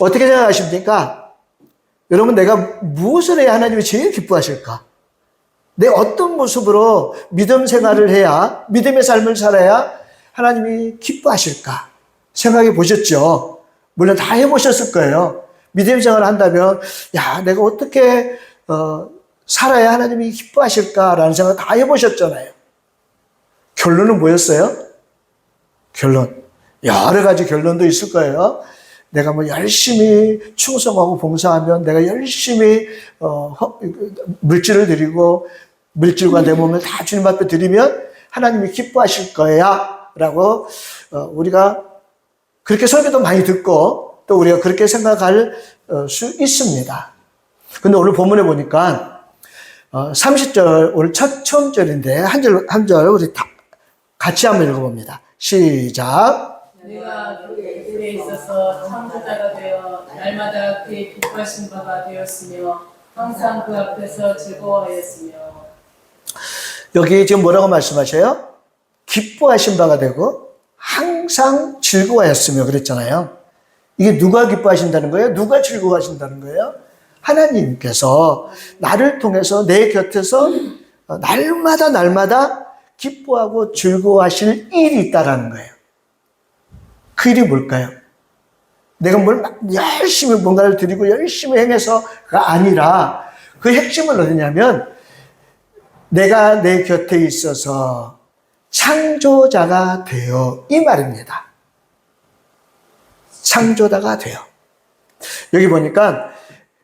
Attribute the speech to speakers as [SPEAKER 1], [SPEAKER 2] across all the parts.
[SPEAKER 1] 어떻게 생각하십니까? 여러분, 내가 무엇을 해야 하나님이 제일 기뻐하실까? 내 어떤 모습으로 믿음 생활을 해야, 믿음의 삶을 살아야 하나님이 기뻐하실까? 생각해 보셨죠? 물론 다 해보셨을 거예요. 믿음 생활을 한다면, 야, 내가 어떻게 살아야 하나님이 기뻐하실까라는 생각 다 해보셨잖아요. 결론은 뭐였어요? 결론. 여러 가지 결론도 있을 거예요. 내가 뭐 열심히 충성하고 봉사하면, 내가 열심히 물질을 드리고 물질과 내 몸을 다 주님 앞에 드리면 하나님이 기뻐하실 거야 라고 우리가 그렇게 설교도 많이 듣고 또 우리가 그렇게 생각할 수 있습니다. 근데 오늘 본문에 보니까 30절, 오늘 처음 절인데 한 절 우리 다 같이 한번 읽어봅니다. 시작.
[SPEAKER 2] 내가 그의 글에 있어서 창조자가 되어 날마다 그의 기뻐하신 바가 되었으며 항상 그 앞에서 즐거워하였으며.
[SPEAKER 1] 여기 지금 뭐라고 말씀하셔요? 기뻐하신 바가 되고 항상 즐거워하였으며 그랬잖아요. 이게 누가 기뻐하신다는 거예요? 누가 즐거워하신다는 거예요? 하나님께서 나를 통해서 내 곁에서 날마다 기뻐하고 즐거워하실 일이 있다라는 거예요. 그 일이 뭘까요? 내가 열심히 뭔가를 드리고 열심히 행해서가 아니라 그 핵심은 어디냐면 내가 내 곁에 있어서 창조자가 되어 이 말입니다. 창조자가 되어. 여기 보니까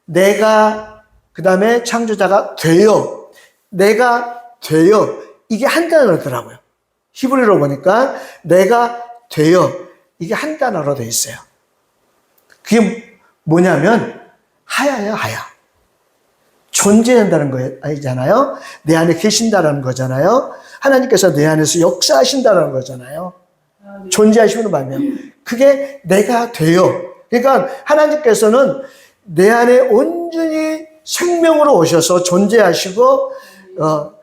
[SPEAKER 1] 내가 그 다음에 창조자가 되어 내가 되어 이게 한 단어더라고요. 히브리어로 보니까 내가 되어 이게 한 단어로 되어 있어요. 그게 뭐냐면 하야야 하야. 존재한다는 거잖아요. 내 안에 계신다는 거잖아요. 하나님께서 내 안에서 역사하신다는 거잖아요. 존재하시는 말이면 그게 내가 되어. 그러니까 하나님께서는 내 안에 온전히 생명으로 오셔서 존재하시고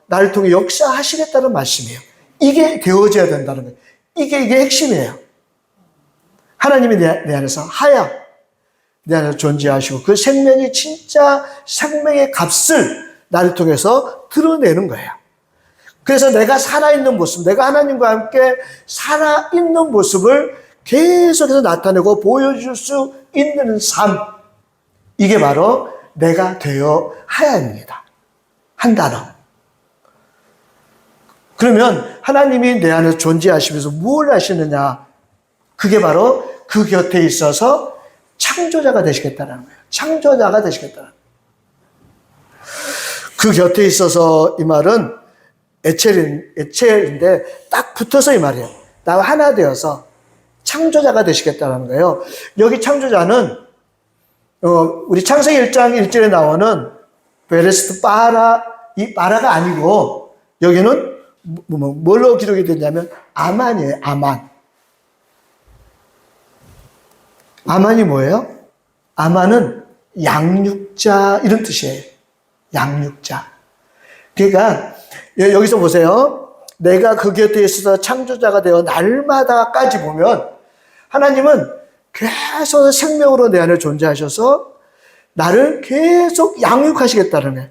[SPEAKER 1] 나를 통해 역사하시겠다는 말씀이에요. 이게 되어져야 된다는 거예요. 이게 핵심이에요. 하나님이 내 안에서 하야 내 안에서 존재하시고 그 생명이 진짜 생명의 값을 나를 통해서 드러내는 거예요. 그래서 내가 살아있는 모습, 내가 하나님과 함께 살아있는 모습을 계속해서 나타내고 보여줄 수 있는 삶, 이게 바로 내가 되어 하야입니다. 한 단어. 그러면 하나님이 내 안에서 존재하시면서 무엇을 하시느냐? 그게 바로 그 곁에 있어서 창조자가 되시겠다는 거예요. 창조자가 되시겠다는 거예요. 그 곁에 있어서 이 말은 에첼인데 딱 붙어서 이 말이에요. 나와 하나 되어서 창조자가 되시겠다는 거예요. 여기 창조자는 우리 창세기 1장 1절에 나오는 베레스트 빠라, 이 빠라가 아니고 여기는 뭘로 기록이 됐냐면 아만이에요. 아만. 아만이 뭐예요? 아만은 양육자 이런 뜻이에요. 양육자. 그러니까 여기서 보세요. 내가 그 곁에 있어서 창조자가 되어 날마다까지 보면 하나님은 계속 생명으로 내 안에 존재하셔서 나를 계속 양육하시겠다는 거예요.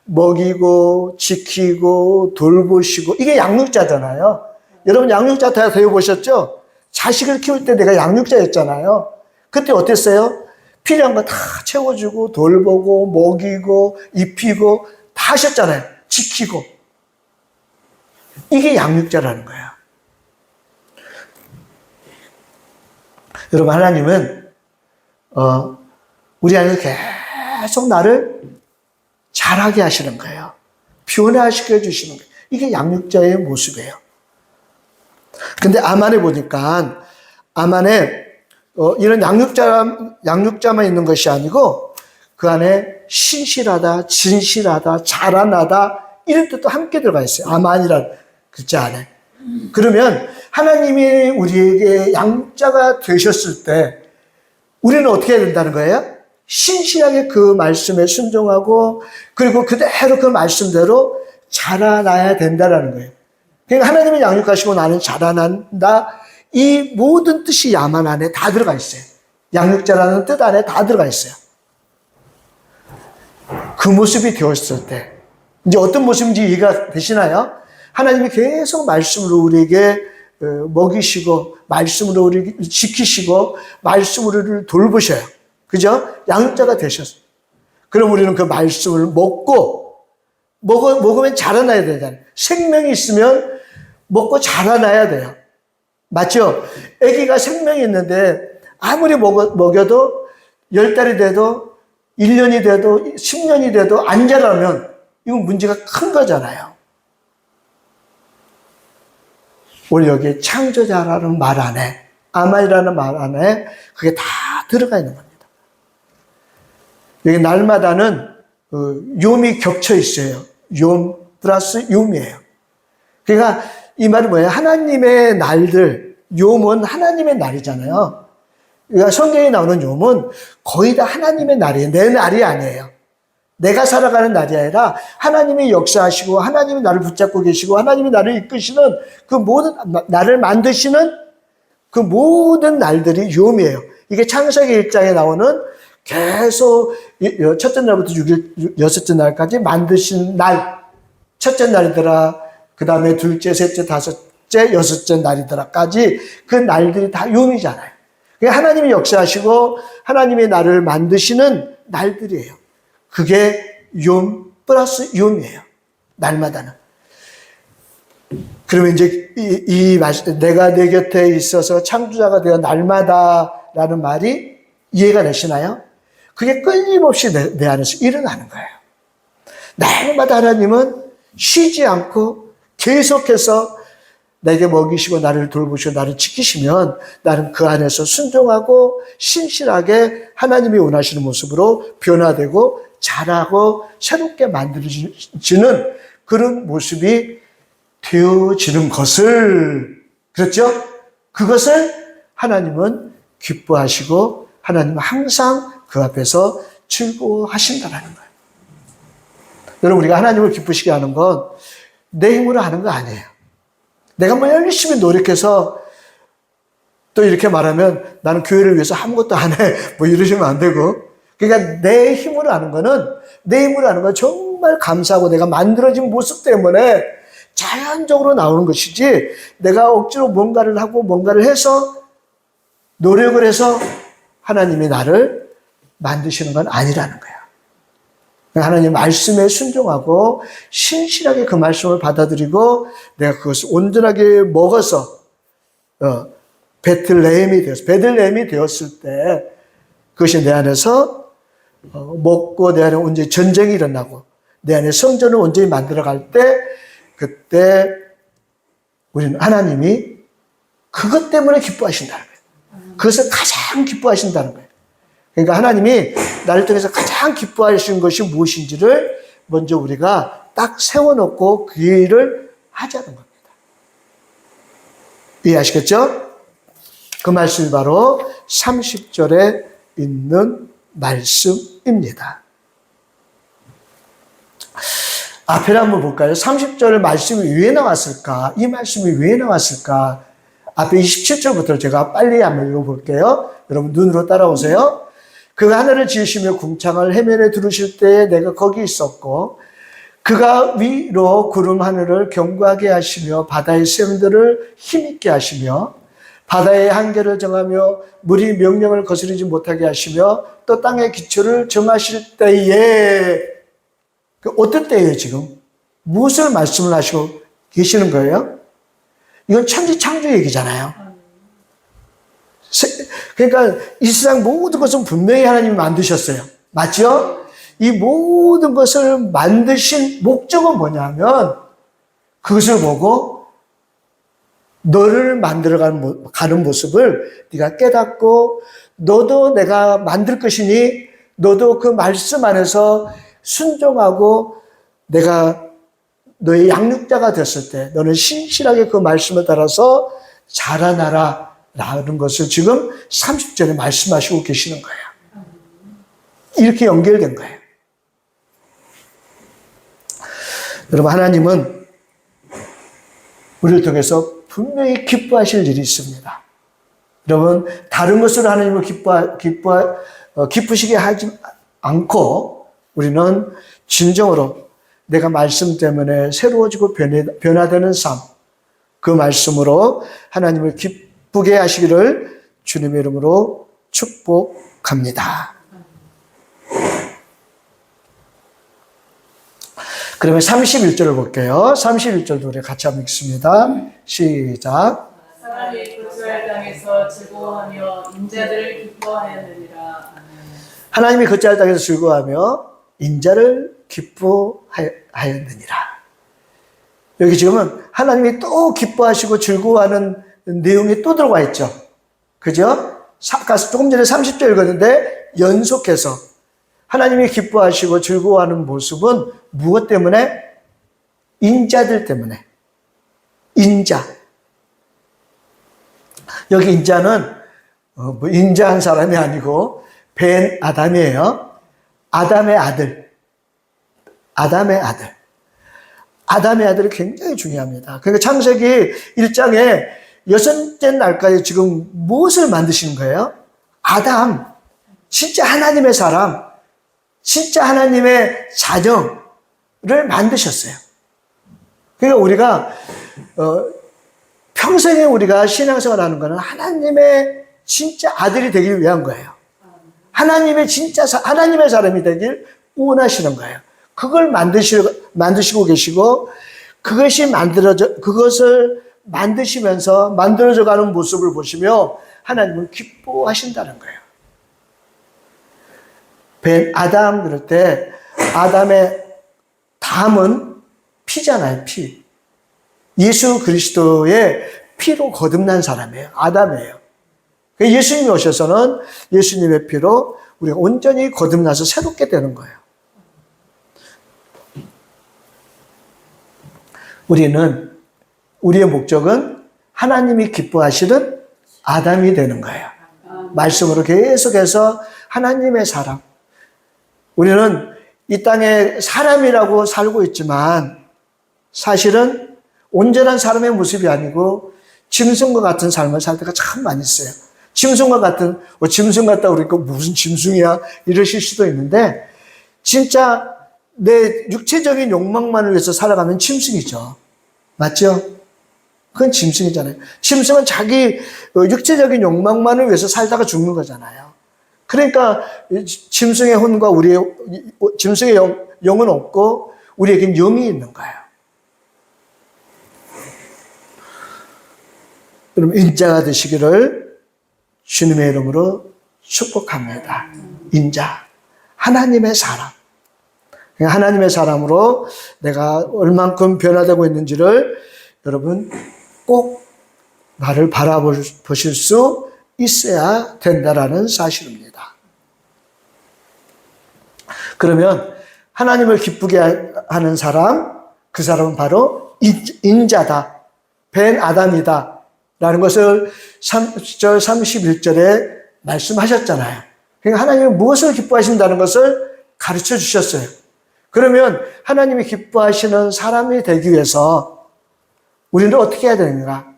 [SPEAKER 1] 먹이고 지키고 돌보시고 이게 양육자잖아요. 여러분 양육자 다 되어보셨죠? 자식을 키울 때 내가 양육자였잖아요. 그때 어땠어요? 필요한 거 다 채워주고 돌보고 먹이고 입히고 다 하셨잖아요. 지키고. 이게 양육자라는 거예요. 여러분 하나님은 우리 안에서 계속 나를 자라게 하시는 거예요. 변화시켜 해주시는 거예요. 이게 양육자의 모습이에요. 근데 아만에 보니까 아만에 이런 양육자만 있는 것이 아니고 그 안에 신실하다, 진실하다, 자라나다 이런 뜻도 함께 들어가 있어요. 아만이라는 글자 안에. 그러면 하나님이 우리에게 양육자가 되셨을 때 우리는 어떻게 해야 된다는 거예요? 신실하게 그 말씀에 순종하고 그리고 그대로 그 말씀대로 자라나야 된다는 거예요. 그러니까 하나님이 양육하시고 나는 자라난다. 이 모든 뜻이 야만 안에 다 들어가 있어요. 양육자라는 뜻 안에 다 들어가 있어요. 그 모습이 되었을 때 이제 어떤 모습인지 이해가 되시나요? 하나님이 계속 말씀으로 우리에게 먹이시고 말씀으로 우리를 지키시고 말씀으로 우리를 돌보셔요. 그죠? 양육자가 되셨어요. 그럼 우리는 그 말씀을 먹으면 자라나야 되잖아요. 생명이 있으면 먹고 자라나야 돼요. 맞죠? 아기가 생명이 있는데 아무리 먹여도 10달이 돼도 1년이 돼도 10년이 돼도 안 자라면 이건 문제가 큰 거잖아요. 오늘 여기 창조자라는 말 안에 아말이라는 말 안에 그게 다 들어가 있는 겁니다. 여기 날마다는 욤이 겹쳐 있어요. 욤 플러스 욤이에요. 그러니까 이 말은 뭐예요? 하나님의 날들, 욤은 하나님의 날이잖아요. 그러니까 성경에 나오는 욤은 거의 다 하나님의 날이에요. 내 날이 아니에요. 내가 살아가는 날이 아니라 하나님이 역사하시고 하나님이 나를 붙잡고 계시고 하나님이 나를 이끄시는 그 모든 나를 만드시는 그 모든 날들이 욤이에요. 이게 창세기 1장에 나오는 계속 첫째 날부터 6일, 여섯째 날까지 만드신 날. 첫째 날이더라. 그 다음에 둘째, 셋째, 다섯째, 여섯째 날이더라까지 그 날들이 다 욤이잖아요. 하나님이 역사하시고 하나님이 나를 만드시는 날들이에요. 그게 욤 플러스 욤이에요. 날마다는. 그러면 이제 내가 내 곁에 있어서 창조자가 되어 날마다라는 말이 이해가 되시나요? 그게 끊임없이 내 안에서 일어나는 거예요. 날마다 하나님은 쉬지 않고 계속해서 내게 먹이시고 나를 돌보시고 나를 지키시면 나는 그 안에서 순종하고 신실하게 하나님이 원하시는 모습으로 변화되고 자라고 새롭게 만들어지는 그런 모습이 되어지는 것을, 그렇죠? 그것을 하나님은 기뻐하시고 하나님은 항상 그 앞에서 즐거워하신다는 거예요. 여러분, 우리가 하나님을 기쁘시게 하는 건 내 힘으로 하는 거 아니에요. 내가 뭐 열심히 노력해서 또 이렇게 말하면 나는 교회를 위해서 아무것도 안 해. 뭐 이러시면 안 되고. 그러니까 내 힘으로 하는 건 정말 감사하고 내가 만들어진 모습 때문에 자연적으로 나오는 것이지 내가 억지로 뭔가를 하고 뭔가를 해서 노력을 해서 하나님이 나를 만드시는 건 아니라는 거야. 하나님 말씀에 순종하고 신실하게 그 말씀을 받아들이고 내가 그것을 온전하게 먹어서 베들레헴이 되었을 때 그것이 내 안에서 먹고 내 안에 온전히 전쟁이 일어나고 내 안에 성전을 온전히 만들어갈 때 그때 우리는 하나님이 그것 때문에 기뻐하신다는 거예요. 그것을 가장 기뻐하신다는 거예요. 그러니까 하나님이 나를 통해서 가장 기뻐하시는 것이 무엇인지를 먼저 우리가 딱 세워놓고 그 일을 하자는 겁니다. 이해하시겠죠? 그 말씀이 바로 30절에 있는 말씀입니다. 앞에를 한번 볼까요? 30절 말씀이 왜 나왔을까? 이 말씀이 왜 나왔을까? 앞에 27절부터 제가 빨리 한번 읽어볼게요. 여러분 눈으로 따라오세요. 그가 하늘을 지으시며 궁창을 해면에 두르실 때 내가 거기 있었고 그가 위로 구름 하늘을 견고하게 하시며 바다의 샘들을 힘있게 하시며 바다의 한계를 정하며 물이 명령을 거스르지 못하게 하시며 또 땅의 기초를 정하실 때에 어떨 때예요 지금? 무엇을 말씀을 하시고 계시는 거예요? 이건 천지 창조 얘기잖아요. 그러니까 이 세상 모든 것은 분명히 하나님이 만드셨어요. 맞죠? 이 모든 것을 만드신 목적은 뭐냐면 그것을 보고 너를 만들어가는 모습을 네가 깨닫고 너도 내가 만들 것이니 너도 그 말씀 안에서 순종하고 내가 너의 양육자가 됐을 때 너는 신실하게 그 말씀을 따라서 자라나라 라는 것을 지금 30절에 말씀하시고 계시는 거예요. 이렇게 연결된 거예요. 여러분 하나님은 우리를 통해서 분명히 기뻐하실 일이 있습니다. 여러분, 다른 것으로 하나님을 기쁘시게 하지 않고 우리는 진정으로 내가 말씀 때문에 새로워지고 변화되는 삶, 그 말씀으로 하나님을 기쁘게 하시기를 주님의 이름으로 축복합니다. 그러면 31절을 볼게요. 31절도 우리 같이 한번 읽습니다. 시작.
[SPEAKER 2] 사람이 고초할 땅에서 즐거워하며 인자들을 기뻐하였느니라.
[SPEAKER 1] 하나님이 거처할 땅에서 즐거워하며 인자를 기뻐하였느니라. 여기 지금은 하나님이 또 기뻐하시고 즐거워하는 내용이 또 들어가 있죠. 그죠? 아까 조금 전에 30절 읽었는데 연속해서 하나님이 기뻐하시고 즐거워하는 모습은 무엇 때문에? 인자들 때문에. 인자. 여기 인자는 인자한 사람이 아니고 벤 아담이에요. 아담의 아들. 아담의 아들. 아담의 아들이 굉장히 중요합니다. 그러니까 창세기 1장에 여섯째 날까지 지금 무엇을 만드시는 거예요? 아담. 진짜 하나님의 사람. 진짜 하나님의 자녀를 만드셨어요. 그러니까 우리가 평생에 우리가 신앙생활 하는 거는 하나님의 진짜 아들이 되기 위한 거예요. 하나님의 진짜 하나님의 사람이 되길 원하시는 거예요. 그걸 만드시고 계시고 그것을 만드시면서 만들어져 가는 모습을 보시며 하나님을 기뻐하신다는 거예요. 벤 아담 그럴 때 아담의 담은 피잖아요. 피. 예수 그리스도의 피로 거듭난 사람이에요. 아담이에요. 예수님이 오셔서는 예수님의 피로 우리가 온전히 거듭나서 새롭게 되는 거예요. 우리의 목적은 하나님이 기뻐하시는 아담이 되는 거예요. 말씀으로 계속해서 하나님의 사람. 우리는 이 땅에 사람이라고 살고 있지만 사실은 온전한 사람의 모습이 아니고 짐승과 같은 삶을 살 때가 참 많이 있어요. 짐승과 같은, 짐승 같다 그러니까 무슨 짐승이야 이러실 수도 있는데 진짜 내 육체적인 욕망만을 위해서 살아가면 짐승이죠. 맞죠? 그건 짐승이잖아요. 짐승은 자기 육체적인 욕망만을 위해서 살다가 죽는 거잖아요. 그러니까 짐승의 혼과 짐승의 영은 없고 우리에겐 영이 있는 거예요. 여러분 인자가 되시기를 주님의 이름으로 축복합니다. 인자, 하나님의 사람. 하나님의 사람으로 내가 얼만큼 변화되고 있는지를 여러분 꼭 나를 바라보실 수 있어야 된다라는 사실입니다. 그러면 하나님을 기쁘게 하는 사람, 그 사람은 바로 인자다. 벤 아담이다. 라는 것을 30절, 31절에 말씀하셨잖아요. 그러니까 하나님은 무엇을 기뻐하신다는 것을 가르쳐 주셨어요. 그러면 하나님이 기뻐하시는 사람이 되기 위해서 우리는 어떻게 해야 되는가?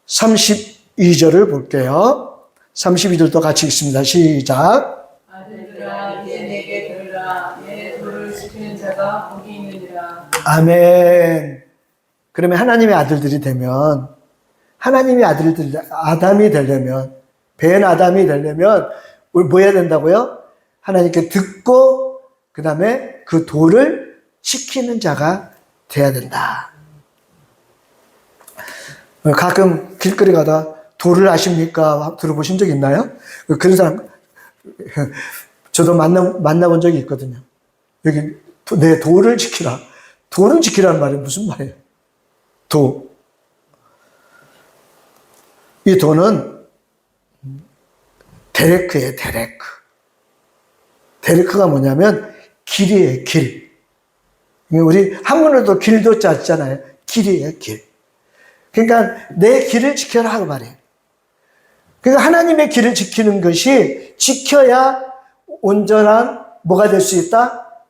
[SPEAKER 1] 32절을 볼게요. 32절도 같이 읽습니다. 시작.
[SPEAKER 2] 아들들아 이제 내게 들으라. 내 도를 지키는 자가 복이 있느니라.
[SPEAKER 1] 아멘. 그러면 하나님의 아들들이 되면 하나님의 아담이 되려면 벤 아담이 되려면 우리 뭐 해야 된다고요? 하나님께 듣고 그 다음에 그 도를 지키는 자가 돼야 된다. 가끔 길거리 가다 도를 아십니까? 들어보신 적 있나요? 그런 사람 저도 만나본 적이 있거든요. 여기 내 도를 지키라. 도를 지키라는 말이 무슨 말이에요? 도. 이 도는 데레크예요, 데레크. 데레크가 뭐냐면 길이에요, 길. 우리 한문으로도 길도 짰잖아요. 길이에요, 길. 그러니까 내 길을 지켜라 하고 말이에요. 그러니까 하나님의 길을 지키는 것이 지켜야 온전한 뭐가 될 수 있다?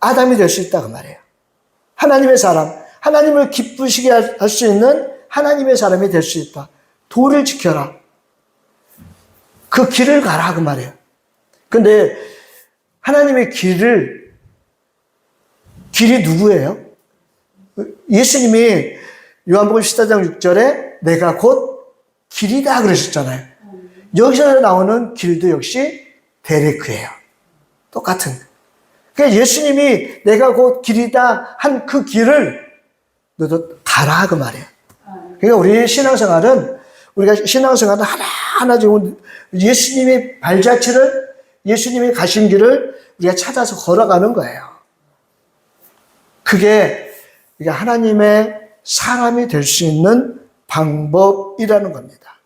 [SPEAKER 1] 아담이 될 수 있다 그 말이에요. 하나님의 사람, 하나님을 기쁘시게 할 수 있는 하나님의 사람이 될 수 있다. 도를 지켜라. 그 길을 가라 그 말이에요. 근데 하나님의 길이 누구예요? 예수님이 요한복음 14장 6절에 내가 곧 길이다 그러셨잖아요. 여기서 나오는 길도 역시 데레크예요. 똑같은. 그러니까 예수님이 내가 곧 길이다 한 그 길을 너도 가라 그 말이에요. 그러니까 우리 신앙생활은 하나하나 지금 예수님의 발자취를, 예수님이 가신 길을 우리가 찾아서 걸어가는 거예요. 그게 하나님의 사람이 될 수 있는 방법이라는 겁니다.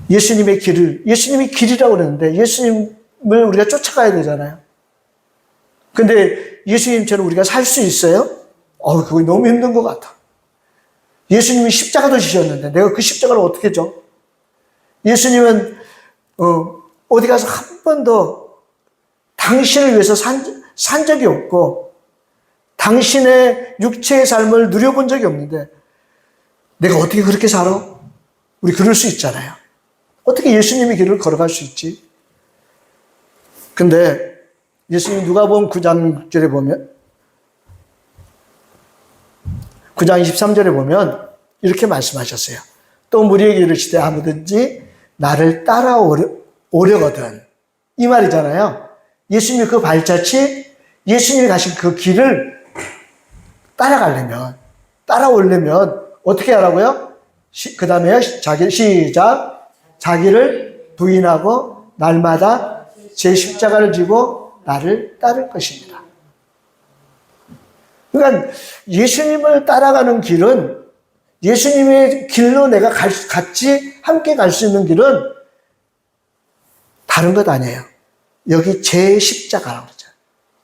[SPEAKER 1] 예수님이 길이라고 그랬는데 예수님을 우리가 쫓아가야 되잖아요. 근데 예수님처럼 우리가 살 수 있어요? 그거 너무 힘든 것 같아. 예수님이 십자가도 지셨는데 내가 그 십자가를 어떻게 져? 예수님은 어디 가서 한 번도 당신을 위해서 산 적이 없고 당신의 육체의 삶을 누려본 적이 없는데 내가 어떻게 그렇게 살아? 우리 그럴 수 있잖아요. 어떻게 예수님의 길을 걸어갈 수 있지? 근데 예수님 누가복음 9장 6절에 보면 9장 23절에 보면 이렇게 말씀하셨어요. 또 무리에게 이르시되 아무든지 나를 따라오려거든. 이 말이잖아요. 예수님이 그 발자취, 예수님이 가신 그 길을 따라오려면 어떻게 하라고요? 그 다음에 시작. 자기를 부인하고 날마다 제 십자가를 지고 나를 따를 것입니다. 그러니까 예수님을 따라가는 길은, 예수님의 길로 내가 같이 함께 갈 수 있는 길은 다른 것 아니에요. 여기 제 십자가라고 그러죠.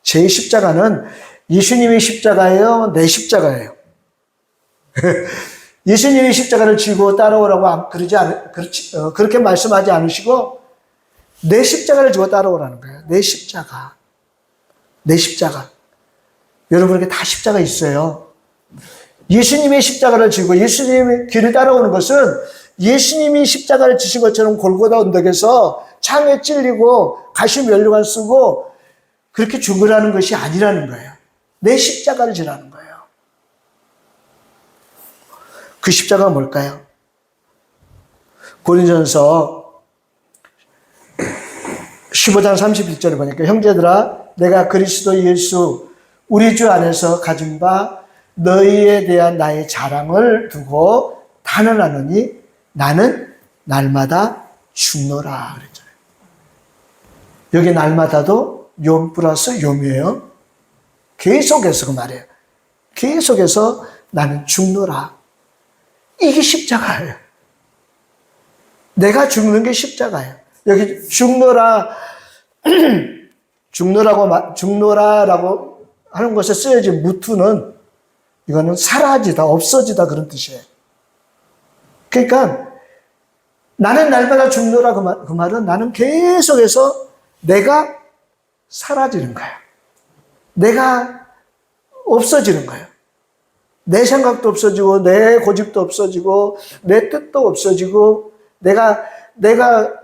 [SPEAKER 1] 제 십자가는 예수님의 십자가예요? 내 십자가예요? 예수님의 십자가를 지고 따라오라고 그렇게 말씀하지 않으시고 내 십자가를 지고 따라오라는 거예요. 내 십자가. 여러분에게 다 십자가 있어요. 예수님의 십자가를 지고 예수님의 길을 따라오는 것은 예수님이 십자가를 지신 것처럼 골고다 언덕에서 창에 찔리고 가시 면류관 쓰고 그렇게 죽으라는 것이 아니라는 거예요. 내 십자가를 지라는 거예요. 그 십자가가 뭘까요? 고린도전서 15장 31절에 보니까 형제들아 내가 그리스도 예수 우리 주 안에서 가진 바 너희에 대한 나의 자랑을 두고 단언하노니 나는 날마다 죽노라 그랬잖아요. 여기 날마다도 욤 플러스 욤이에요. 계속해서 그 말이에요. 계속해서 나는 죽노라. 이게 십자가예요. 내가 죽는 게 십자가예요. 여기 죽노라라고 하는 것에 쓰여진 무투는 이거는 사라지다, 없어지다 그런 뜻이에요. 그러니까 나는 날마다 죽노라 그 말은 나는 계속해서 내가 사라지는 거야. 내가 없어지는 거예요. 내 생각도 없어지고 내 고집도 없어지고 내 뜻도 없어지고 내가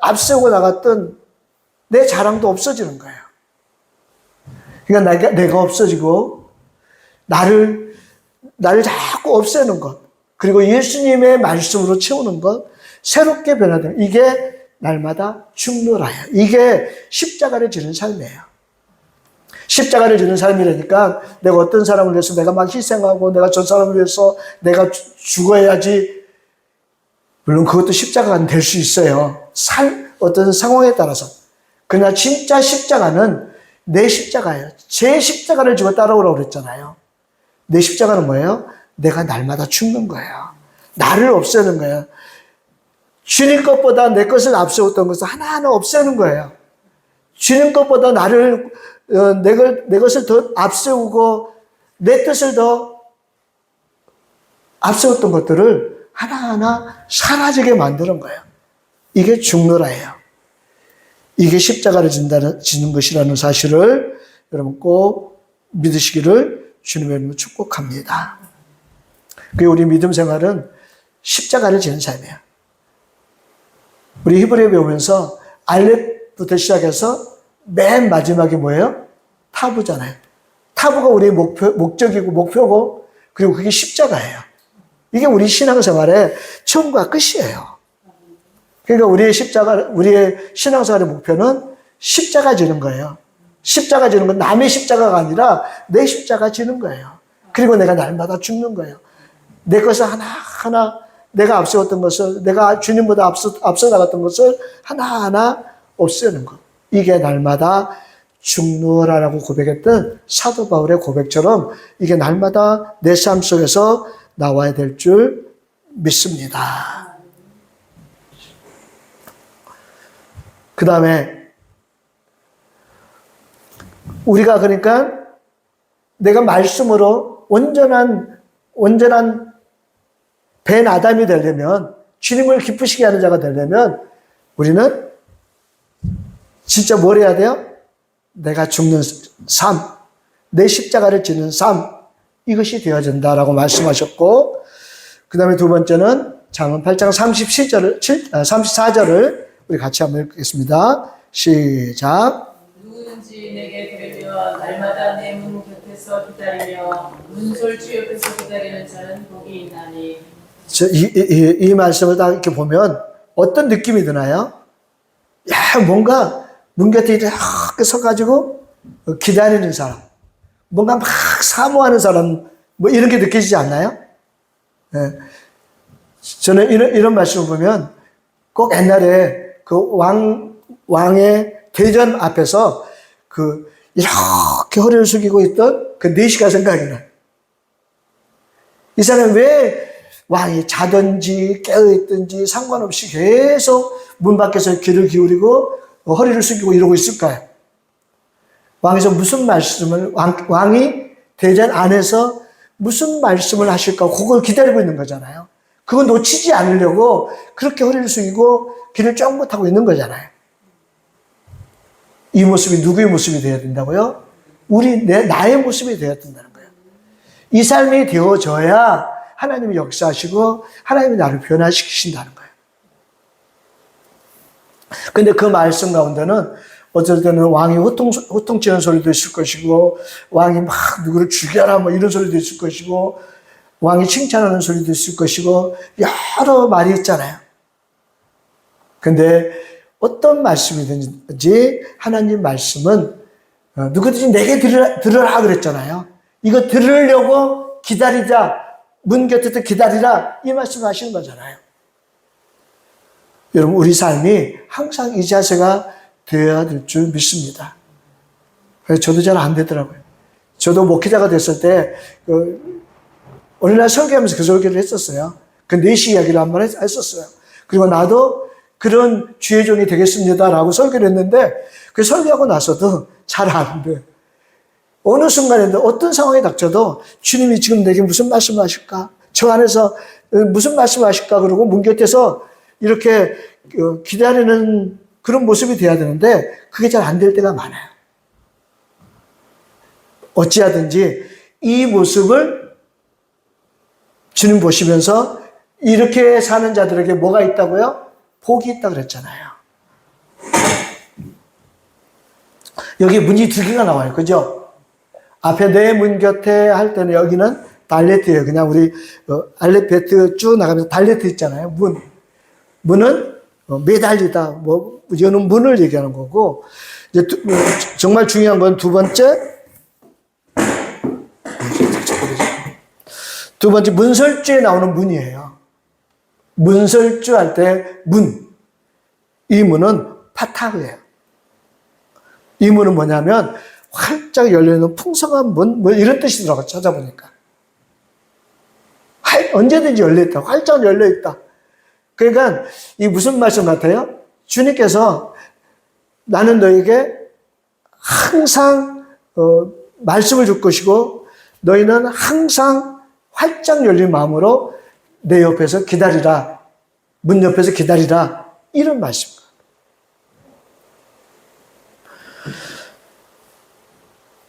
[SPEAKER 1] 앞세우고 나갔던 내 자랑도 없어지는 거예요. 그러니까 내가 없어지고 나를 자꾸 없애는 것, 그리고 예수님의 말씀으로 채우는 것, 새롭게 변화되는 이게 날마다 죽노라예요. 이게 십자가를 지는 삶이에요. 십자가를 지는 삶이라니까 내가 어떤 사람을 위해서 내가 막 희생하고 내가 저 사람을 위해서 내가 죽어야지. 물론 그것도 십자가가 될 수 있어요. 어떤 상황에 따라서. 그러나 진짜 십자가는 내 십자가예요. 제 십자가를 지고 따라오라고 그랬잖아요. 내 십자가는 뭐예요? 내가 날마다 죽는 거예요. 나를 없애는 거예요. 주님 것보다 내 것을 앞세웠던 것을 하나하나 없애는 거예요. 주님 것보다 내 것을 더 앞세우고 내 뜻을 더 앞세웠던 것들을 하나하나 사라지게 만드는 거예요. 이게 죽노라예요. 이게 십자가를 지는 것이라는 사실을 여러분 꼭 믿으시기를 주님의 이름으로 축복합니다. 그리고 우리 믿음 생활은 십자가를 지는 삶이에요. 우리 히브리어 배우면서 알렙부터 시작해서 맨 마지막에 뭐예요? 타부잖아요. 타부가 우리의 목적이고 목표고, 그리고 그게 십자가예요. 이게 우리 신앙생활의 처음과 끝이에요. 그러니까 우리의 신앙생활의 목표는 십자가 지는 거예요. 십자가 지는 건 남의 십자가가 아니라 내 십자가 지는 거예요. 그리고 내가 날마다 죽는 거예요. 내 것을 하나하나, 내가 앞세웠던 것을, 내가 주님보다 앞서 나갔던 것을 하나하나 없애는 것. 이게 날마다 죽노라라고 고백했던 사도 바울의 고백처럼 이게 날마다 내 삶 속에서 나와야 될 줄 믿습니다. 그 다음에 우리가 그러니까 내가 말씀으로 온전한 벤 아담이 되려면, 주님을 기쁘시게 하는 자가 되려면 우리는 진짜 뭘 해야 돼요? 내가 죽는 삶, 내 십자가를 지는 삶, 이것이 되어진다라고 말씀하셨고, 그 다음에 두 번째는 잠언 8장 34절을 우리 같이 한번 읽겠습니다. 시작.
[SPEAKER 2] 누구든지 내게 들으며 날마다 내 문 곁에서 기다리며 문솔주 옆에서 기다리는 자는 복이 있나니.
[SPEAKER 1] 이 말씀을 딱 이렇게 보면 어떤 느낌이 드나요? 야, 뭔가 문 곁에 이렇게 서가지고 기다리는 사람, 뭔가 막 사모하는 사람, 뭐 이런 게 느껴지지 않나요? 네. 저는 이런 말씀을 보면 꼭 옛날에 그 왕의 대전 앞에서 이렇게 허리를 숙이고 있던 그 4시가 생각이 나요. 이 사람은 왜 왕이 자든지 깨어있든지 상관없이 계속 문 밖에서 귀를 기울이고 허리를 숙이고 이러고 있을까요? 왕에서 무슨 말씀을, 왕이 대전 안에서 무슨 말씀을 하실까? 그걸 기다리고 있는 거잖아요. 그거 놓치지 않으려고 그렇게 허리를 숙이고 귀를 쫑긋하고 있는 거잖아요. 이 모습이 누구의 모습이 되어야 된다고요? 나의 모습이 되어야 된다는 거예요. 이 삶이 되어져야 하나님이 역사하시고 하나님이 나를 변화시키신다는 거예요. 근데 그 말씀 가운데는 어쩔 때는 왕이 호통치는 소리도 있을 것이고, 왕이 막 누구를 죽여라 뭐 이런 소리도 있을 것이고, 왕이 칭찬하는 소리도 있을 것이고, 여러 말이 있잖아요. 근데 어떤 말씀이든지 하나님 말씀은 누구든지 내게 들으라 그랬잖아요. 이거 들으려고 기다리자, 문 곁에서 기다리라, 이 말씀 하시는 거잖아요. 여러분, 우리 삶이 항상 이 자세가 되어야 될 줄 믿습니다. 저도 잘 안 되더라고요. 저도 목회자가 됐을 때 어느 날 설교하면서 그 설교를 했었어요. 그 4시 이야기를 한번 했었어요. 그리고 나도 그런 주의 종이 되겠습니다라고 설교를 했는데, 그 설교하고 나서도 잘 안 돼. 어느 순간에 어떤 상황이 닥쳐도 주님이 지금 내게 무슨 말씀을 하실까? 저 안에서 무슨 말씀을 하실까? 그러고 문 곁에서 이렇게 기다리는 그런 모습이 돼야 되는데 그게 잘 안 될 때가 많아요. 어찌하든지 이 모습을 주님 보시면서 이렇게 사는 자들에게 뭐가 있다고요? 복이 있다고 그랬잖아요. 여기 문이 2개가 나와요. 그죠? 앞에 내 문 곁에 할 때는 여기는 달레트예요. 그냥 우리 알레베트 쭉 나가면서 달레트 있잖아요. 문은 매달리다, 뭐 여는 문을 얘기하는 거고, 이제 정말 중요한 건 두 번째 문설주에 나오는 문이에요. 문설주 할 때 문, 이 문은 파타흐예요. 이 문은 뭐냐면 활짝 열려있는 풍성한 문, 뭐 이런 뜻이더라고요. 찾아보니까 언제든지 열려있다, 활짝 열려있다. 그러니까 이 무슨 말씀 같아요? 주님께서 나는 너에게 항상 말씀을 줄 것이고 너희는 항상 활짝 열린 마음으로 내 옆에서 기다리라, 문 옆에서 기다리라, 이런 말씀입니다.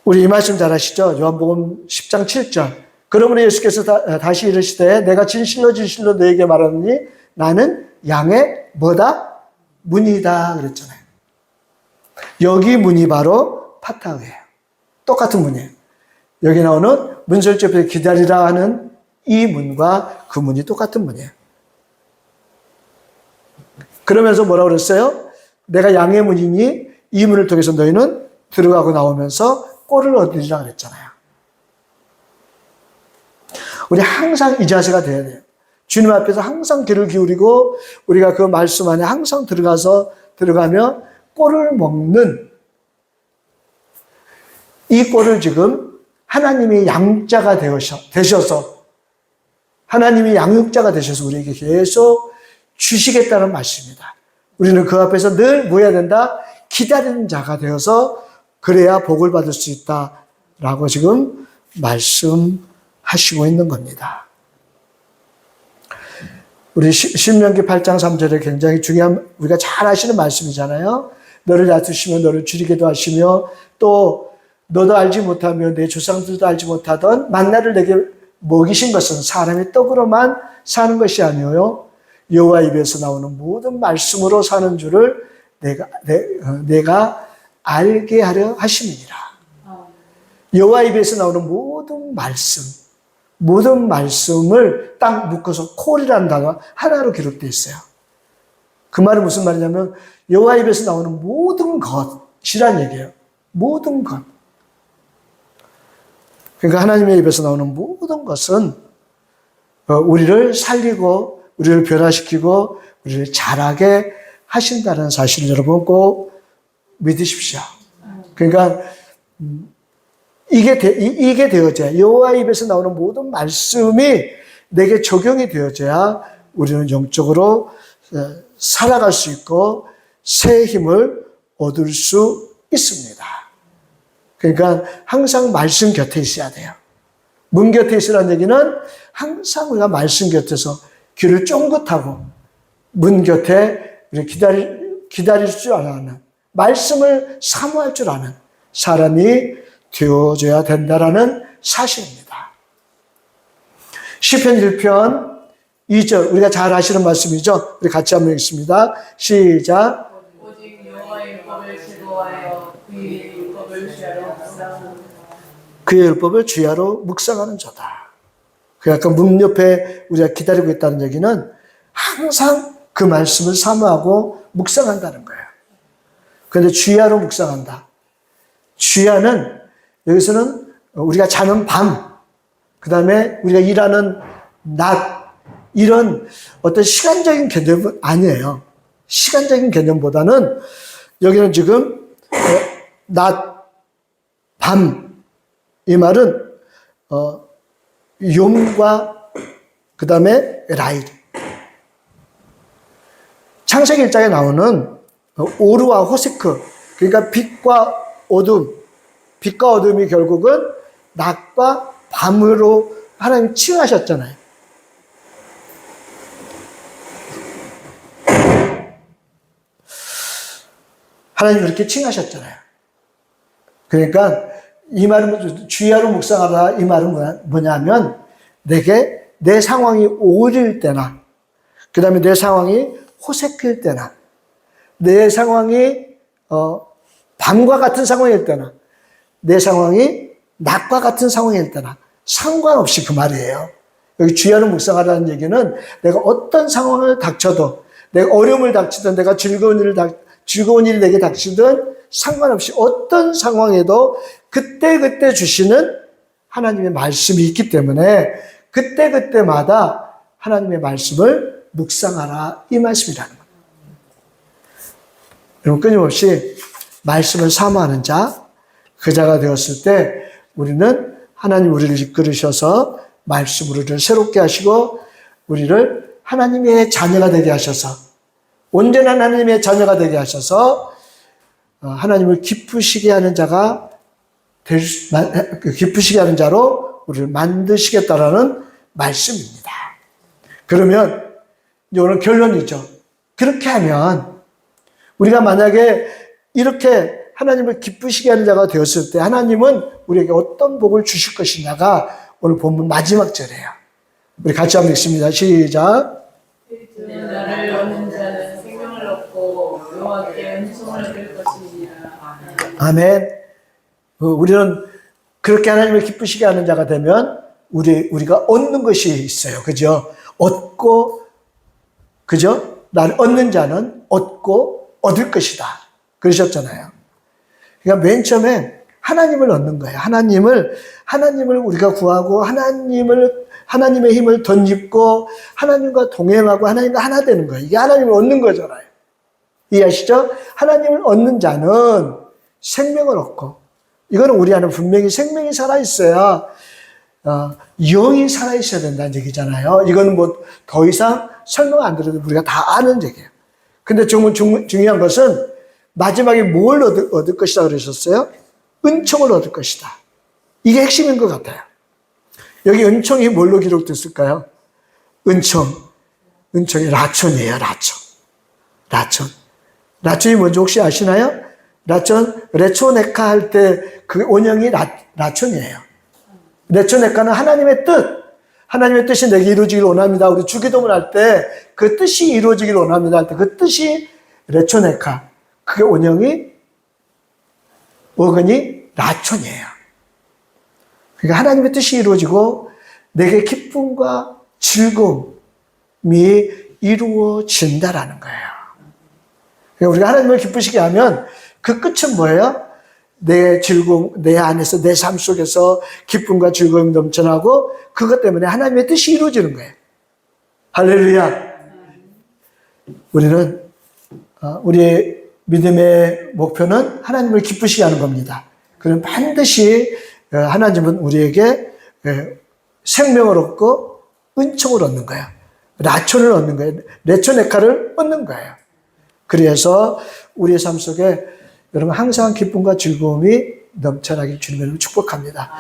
[SPEAKER 1] 우리 이 말씀 잘 아시죠? 요한복음 10장 7절. 그러므로 예수께서 다시 이르시되 내가 진실로 너에게 말하노니 나는 양의 뭐다? 문이다 그랬잖아요. 여기 문이 바로 파타흐예요. 똑같은 문이에요. 여기 나오는 문설주 옆에 기다리라 하는 이 문과 그 문이 똑같은 문이에요. 그러면서 뭐라고 그랬어요? 내가 양의 문이니 이 문을 통해서 너희는 들어가고 나오면서 꼴을 얻으리라 그랬잖아요. 우리 항상 이 자세가 돼야 돼요. 주님 앞에서 항상 귀를 기울이고 우리가 그 말씀 안에 항상 들어가며 꼴을 먹는 이 꼴을 지금 하나님이 양자가 되셔서 하나님이 양육자가 되셔서 우리에게 계속 주시겠다는 말씀입니다. 우리는 그 앞에서 늘 뭐 해야 된다? 기다리는 자가 되어서 그래야 복을 받을 수 있다라고 지금 말씀하시고 있는 겁니다. 우리 신명기 8장 3절에 굉장히 중요한 우리가 잘 아시는 말씀이잖아요. 너를 다투시며 너를 줄이게도 하시며 또 너도 알지 못하며 내 조상들도 알지 못하던 만나를 내게 먹이신 것은 사람의 떡으로만 사는 것이 아니오요 여호와 입에서 나오는 모든 말씀으로 사는 줄을 내가 알게 하려 하심이니라. 여호와 입에서 나오는 모든 말씀을 딱 묶어서 콜이라는 단어 하나로 기록되어 있어요. 그 말은 무슨 말이냐면 여호와 입에서 나오는 모든 것이란 얘기예요. 모든 것. 그러니까 하나님의 입에서 나오는 모든 것은 우리를 살리고 우리를 변화시키고 우리를 자라게 하신다는 사실을 여러분 꼭 믿으십시오. 그러니까 이게 되어져야 여호와 입에서 나오는 모든 말씀이 내게 적용이 되어져야 우리는 영적으로 살아갈 수 있고 새 힘을 얻을 수 있습니다. 그러니까 항상 말씀 곁에 있어야 돼요. 문 곁에 있으라는 얘기는 항상 우리가 말씀 곁에서 귀를 쫑긋하고 문 곁에 우리 기다릴 줄 아는 말씀을 사모할 줄 아는 사람이 되어져야 된다라는 사실입니다. 시편 1편 2절 우리가 잘 아시는 말씀이죠. 우리 같이 한번 읽습니다. 시작.
[SPEAKER 2] 오직 여호와의 율법을 즐거워하여 그의 율법을 주야로 묵상하는
[SPEAKER 1] 그의 율법을 주야로 묵상하는 자다. 그 약간 문 옆에 우리가 기다리고 있다는 얘기는 항상 그 말씀을 사모하고 묵상한다는 거예요. 그런데 주야로 묵상한다. 주야는 여기서는 우리가 자는 밤, 그 다음에 우리가 일하는 낮, 이런 어떤 시간적인 개념은 아니에요. 시간적인 개념보다는 여기는 지금 낮, 밤, 이 말은 욤과 그 다음에 라일. 창세기 1장에 나오는 오르와 호세크, 그러니까 빛과 어둠이 결국은 낮과 밤으로 하나님 칭하셨잖아요. 하나님 그렇게 칭하셨잖아요. 그러니까 이 말은 주야로 묵상하라 이 말은 뭐냐면 내게 내 상황이 오릴 때나 그 다음에 내 상황이 호색일 때나 내 상황이 밤과 같은 상황일 때나 내 상황이 낮과 같은 상황일 때나 상관없이 그 말이에요. 여기 주야로 묵상하라는 얘기는 내가 어떤 상황을 닥쳐도 내가 어려움을 닥치든 내가 즐거운 일이 내게 닥치든 상관없이 어떤 상황에도 그때그때 주시는 하나님의 말씀이 있기 때문에 그때그때마다 하나님의 말씀을 묵상하라 이 말씀이라는 겁니다. 여러분 끊임없이 말씀을 사모하는 자, 그 자가 되었을 때 우리는 하나님 우리를 이끌으셔서 말씀으로 우리를 새롭게 하시고 우리를 하나님의 자녀가 되게 하셔서 온전한 하나님의 자녀가 되게 하셔서 하나님을 기쁘시게 하는 자가 기쁘시게 하는 자로 우리를 만드시겠다라는 말씀입니다. 그러면 오늘 결론이죠. 그렇게 하면 우리가 만약에 이렇게 하나님을 기쁘시게 하는 자가 되었을 때 하나님은 우리에게 어떤 복을 주실 것이냐가 오늘 본문 마지막 절이에요. 우리 같이 한번 읽습니다. 시작.
[SPEAKER 2] 나를 얻는 자는 생명을 얻고 여호와께 은총을 얻을 것입니다.
[SPEAKER 1] 아멘. 우리는 그렇게 하나님을 기쁘시게 하는 자가 되면 우리가 얻는 것이 있어요. 그죠? 얻고, 그죠? 날 얻는 자는 얻고 얻을 것이다. 그러셨잖아요. 그러니까 맨 처음에 하나님을 얻는 거예요. 하나님을 우리가 구하고 하나님의 힘을 덧입고 하나님과 동행하고 하나님과 하나 되는 거예요. 이게 하나님을 얻는 거잖아요. 이해하시죠? 하나님을 얻는 자는 생명을 얻고, 이거는 우리 안에 분명히 생명이 살아있어야, 영이 살아있어야 된다는 얘기잖아요. 이거는 뭐 더 이상 설명 안 드려도 우리가 다 아는 얘기예요. 근데 중요한 것은 마지막에 뭘 얻을 것이다 그러셨어요? 은총을 얻을 것이다. 이게 핵심인 것 같아요. 여기 은총이 뭘로 기록됐을까요? 은총이 라촌이에요, 라촌. 라촌이 뭔지 혹시 아시나요? 레초네카 할 때 그 원형이 라촌이에요. 레초네카는 하나님의 뜻이 내게 이루어지길 원합니다. 우리 주기도문 할 때 그 뜻이 이루어지길 원합니다 할 때 그 뜻이 레초네카. 그게 원형이, 어근이 라촌이에요. 그러니까 하나님의 뜻이 이루어지고 내게 기쁨과 즐거움이 이루어진다라는 거예요. 그러니까 우리가 하나님을 기쁘시게 하면 그 끝은 뭐예요? 내 즐거움, 내 안에서, 내 삶 속에서 기쁨과 즐거움이 넘쳐나고 그것 때문에 하나님의 뜻이 이루어지는 거예요. 할렐루야. 우리는, 우리의 믿음의 목표는 하나님을 기쁘시게 하는 겁니다. 그럼 반드시 하나님은 우리에게 생명을 얻고 은총을 얻는 거예요. 라촌을 얻는 거예요. 레초네카를 얻는 거예요. 그래서 우리의 삶 속에 여러분 항상 기쁨과 즐거움이 넘쳐나길 주님의 이름으로 축복합니다.